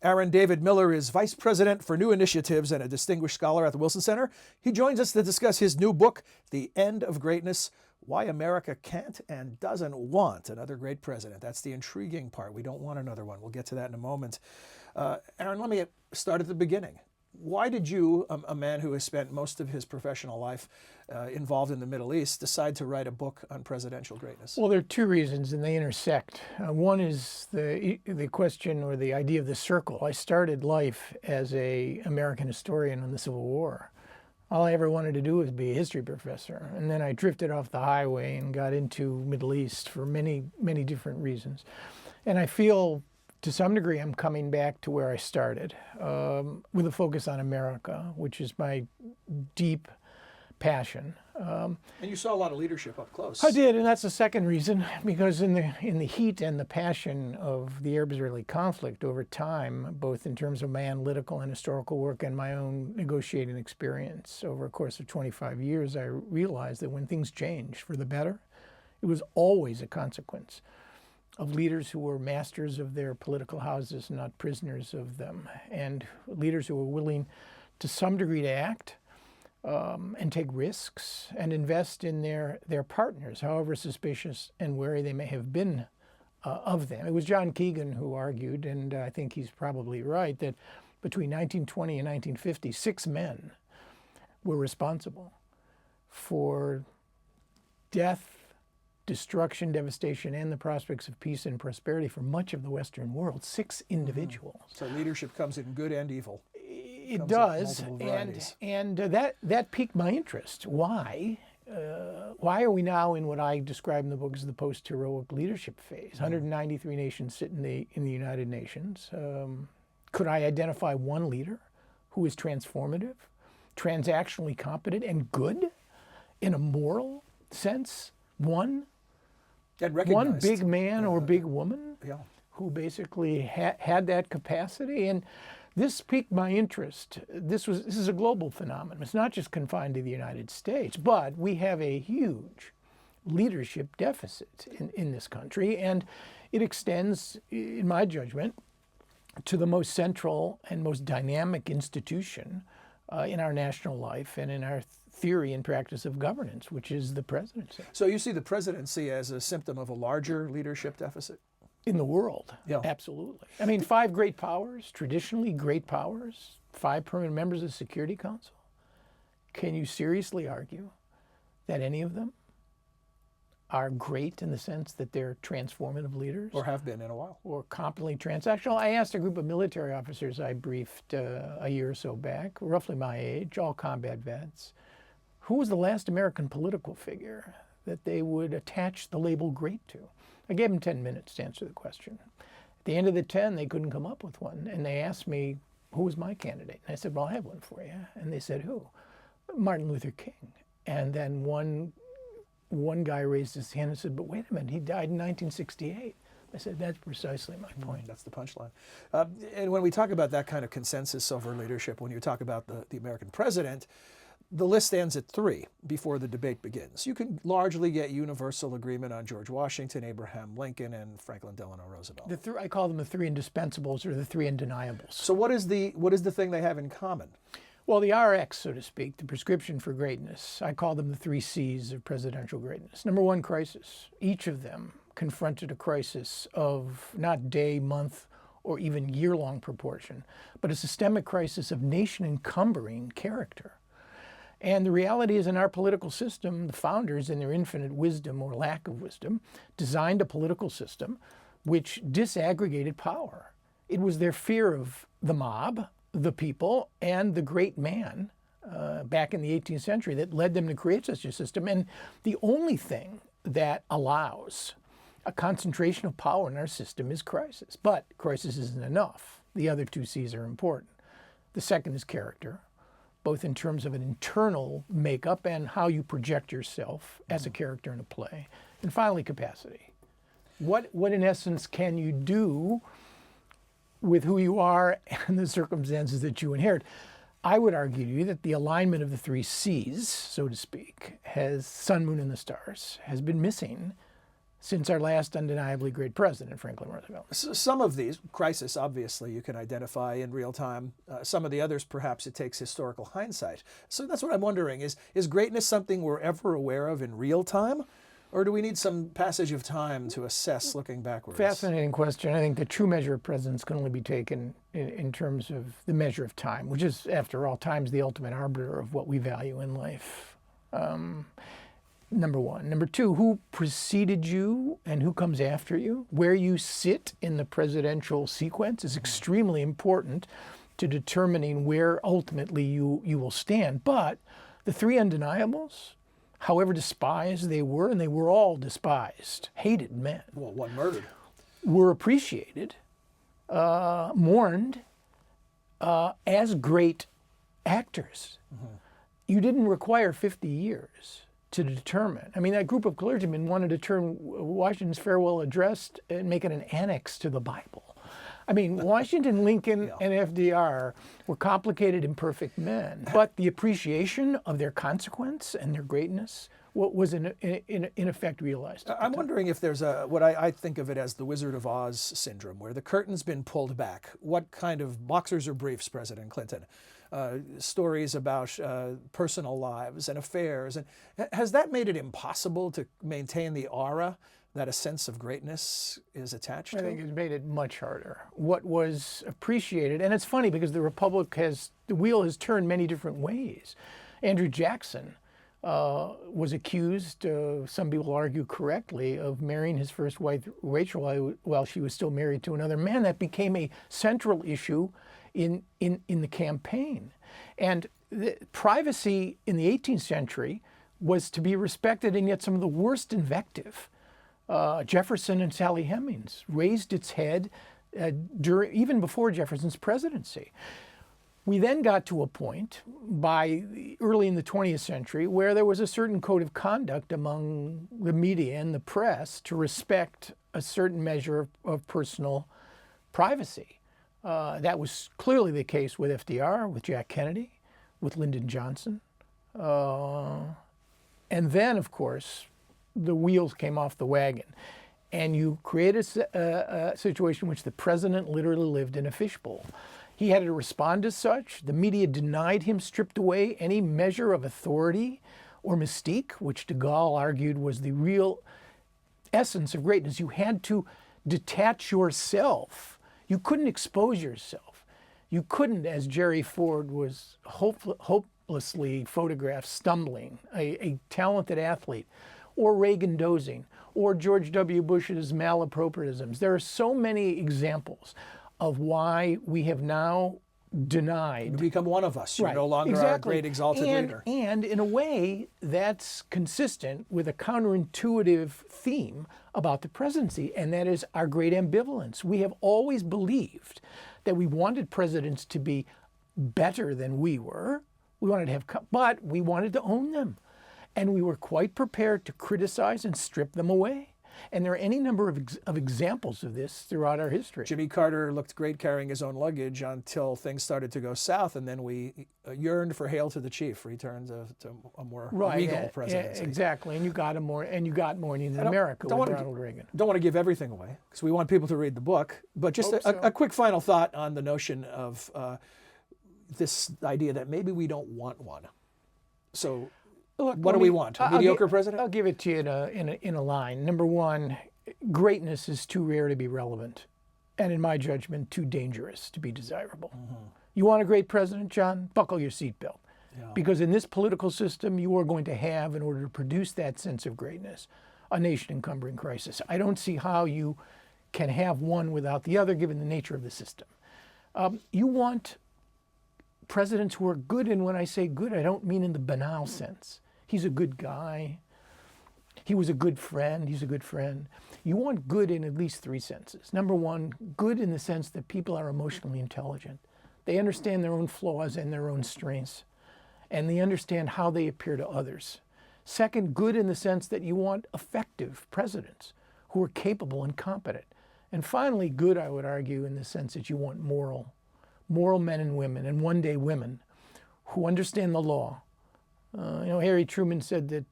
Aaron David Miller is Vice President for New Initiatives and a distinguished scholar at the Wilson Center. He joins us to discuss his new book, The End of Greatness: Why America Can't and Doesn't Want Another Great President. That's the intriguing part. We don't want another one. We'll get to that in a moment. Aaron, let me start at the beginning. Why did you, a man who has spent most of his professional life involved in the Middle East, decide to write a book on presidential greatness? Well, there are two reasons, and they intersect. One is the question or the idea of the circle. I started life as an American historian in the Civil War. All I ever wanted to do was be a history professor, and then I drifted off the highway and got into Middle East for many, many different reasons. And I feel, to some degree, I'm coming back to where I started, with a focus on America, which is my deep passion. And you saw a lot of leadership up close. I did, and that's the second reason, because in the heat and the passion of the Arab-Israeli conflict over time, both in terms of my analytical and historical work and my own negotiating experience over a course of 25 years, I realized that when things changed for the better, it was always a consequence of leaders who were masters of their political houses, not prisoners of them, and leaders who were willing to some degree to act and take risks and invest in their partners, however suspicious and wary they may have been of them. It was John Keegan who argued, and I think he's probably right, that between 1920 and 1950, 6 men were responsible for death, destruction, devastation, and the prospects of peace and prosperity for much of the Western world. 6 individuals. So leadership comes in good and evil. It does, and that piqued my interest. Why? Why are we now in what I describe in the book as the post-heroic leadership phase? 193 nations sit in the United Nations. Could I identify one leader who is transformative, transactionally competent, and good in a moral sense? One big man or big woman who basically had that capacity, and this piqued my interest. This is a global phenomenon. It's not just confined to the United States, but we have a huge leadership deficit in this country, and it extends, in my judgment, to the most central and most dynamic institution in our national life and in our theory and practice of governance, which is the presidency. So you see the presidency as a symptom of a larger leadership deficit? In the world, absolutely. I mean, 5 great powers, traditionally great powers, 5 permanent members of the Security Council. Can you seriously argue that any of them are great in the sense that they're transformative leaders? Or have been in a while. Or competently transactional? I asked a group of military officers I briefed a year or so back, roughly my age, all combat vets, who was the last American political figure that they would attach the label great to? I gave them 10 minutes to answer the question. At the end of the 10, they couldn't come up with one. And they asked me, who was my candidate? And I said, well, I have one for you. And they said, who? Martin Luther King. And then one guy raised his hand and said, but wait a minute, he died in 1968. I said, that's precisely my point. That's the punchline. And when we talk about that kind of consensus over leadership, when you talk about the American president, the list ends at 3 before the debate begins. You can largely get universal agreement on George Washington, Abraham Lincoln, and Franklin Delano Roosevelt. I call them the 3 indispensables or the 3 undeniables. So what is the thing they have in common? Well, the RX, so to speak, the prescription for greatness, I call them the 3 C's of presidential greatness. Number 1, crisis. Each of them confronted a crisis of not day, month, or even year-long proportion, but a systemic crisis of nation-encumbering character. And the reality is, in our political system, the founders, in their infinite wisdom or lack of wisdom, designed a political system which disaggregated power. It was their fear of the mob, the people, and the great man back in the 18th century that led them to create such a system. And the only thing that allows a concentration of power in our system is crisis. But crisis isn't enough. The other 2 C's are important. The second is character, both in terms of an internal makeup and how you project yourself as a character in a play. And finally, capacity. What in essence can you do with who you are and the circumstances that you inherit? I would argue to you that the alignment of the 3 C's, so to speak, sun, moon, and the stars, has been missing since our last undeniably great president, Franklin Roosevelt. Some of these, crisis, obviously, you can identify in real time. Some of the others, perhaps it takes historical hindsight. So that's what I'm wondering. Is greatness something we're ever aware of in real time? Or do we need some passage of time to assess looking backwards? Fascinating question. I think the true measure of presidents can only be taken in terms of the measure of time, which is, after all, time's the ultimate arbiter of what we value in life. Number one. Number two, who preceded you and who comes after you? Where you sit in the presidential sequence is extremely important to determining where ultimately you will stand. But the three undeniables, however despised they were, and they were all despised, hated men. Well, one murdered. Were appreciated, mourned as great actors. You didn't require 50 years to determine. I mean, that group of clergymen wanted to turn Washington's farewell address and make it an annex to the Bible. I mean, Washington, Lincoln, and FDR were complicated, imperfect men, but the appreciation of their consequence and their greatness was in effect realized. I'm wondering if there's what I think of it as the Wizard of Oz syndrome, where the curtain's been pulled back. What kind of boxers or briefs, President Clinton? Stories about personal lives and affairs. And has that made it impossible to maintain the aura that a sense of greatness is attached to? I think it's made it much harder. What was appreciated, and it's funny because the wheel has turned many different ways. Andrew Jackson was accused, some people argue correctly, of marrying his first wife, Rachel, while she was still married to another man. That became a central issue in the campaign. And the privacy in the 18th century was to be respected, and yet some of the worst invective, Jefferson and Sally Hemings, raised its head even before Jefferson's presidency. We then got to a point early in the 20th century where there was a certain code of conduct among the media and the press to respect a certain measure of personal privacy. That was clearly the case with FDR, with Jack Kennedy, with Lyndon Johnson. And then, of course, the wheels came off the wagon. And you created a situation in which the president literally lived in a fishbowl. He had to respond as such. The media denied him, stripped away any measure of authority or mystique, which de Gaulle argued was the real essence of greatness. You had to detach yourself. You couldn't expose yourself. You couldn't, as Jerry Ford was hopelessly photographed stumbling, a talented athlete, or Reagan dozing, or George W. Bush's malapropisms. There are so many examples of why we have now denied. You become one of us. You're Right, no longer exactly. our great exalted leader. And in a way, that's consistent with a counterintuitive theme about the presidency, and that is our great ambivalence. We have always believed that we wanted presidents to be better than we were. We wanted to have, but we wanted to own them. And we were quite prepared to criticize and strip them away. And there are any number of examples of this throughout our history. Jimmy Carter looked great carrying his own luggage until things started to go south, and then we yearned for "Hail to the Chief," return to a more regal presidency. Exactly, and you got morning in America with Ronald Reagan. Don't want to give everything away because we want people to read the book, but just a quick final thought on the notion of this idea that maybe we don't want one. So. Look, what do we want? A mediocre president? I'll give it to you in a line. Number one, greatness is too rare to be relevant, and in my judgment, too dangerous to be desirable. You want a great president, John? Buckle your seatbelt. Yeah. Because in this political system, you are going to have, in order to produce that sense of greatness, a nation-encumbering crisis. I don't see how you can have one without the other, given the nature of the system. You want presidents who are good, and when I say good, I don't mean in the banal sense. He's a good guy. He was a good friend. He's a good friend. You want good in at least three senses. Number one, good in the sense that people are emotionally intelligent. They understand their own flaws and their own strengths, and they understand how they appear to others. Second, good in the sense that you want effective presidents who are capable and competent. And finally, good, I would argue, in the sense that you want moral men and women, and one day women, who understand the law, Harry Truman said that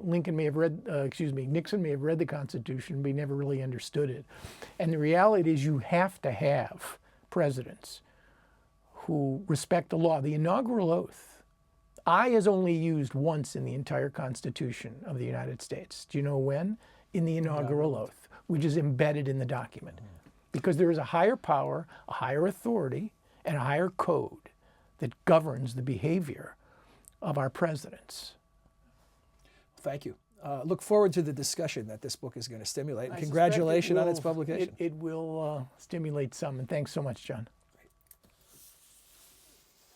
Nixon may have read the Constitution, but he never really understood it. And the reality is you have to have presidents who respect the law. The inaugural oath, I is only used once in the entire Constitution of the United States. Do you know when? In the inaugural oath, which is embedded in the document. Because there is a higher power, a higher authority, and a higher code that governs the behavior of our presidents. Thank you. Look forward to the discussion that this book is going to stimulate. And congratulations on its publication. It will stimulate some, and thanks so much, John.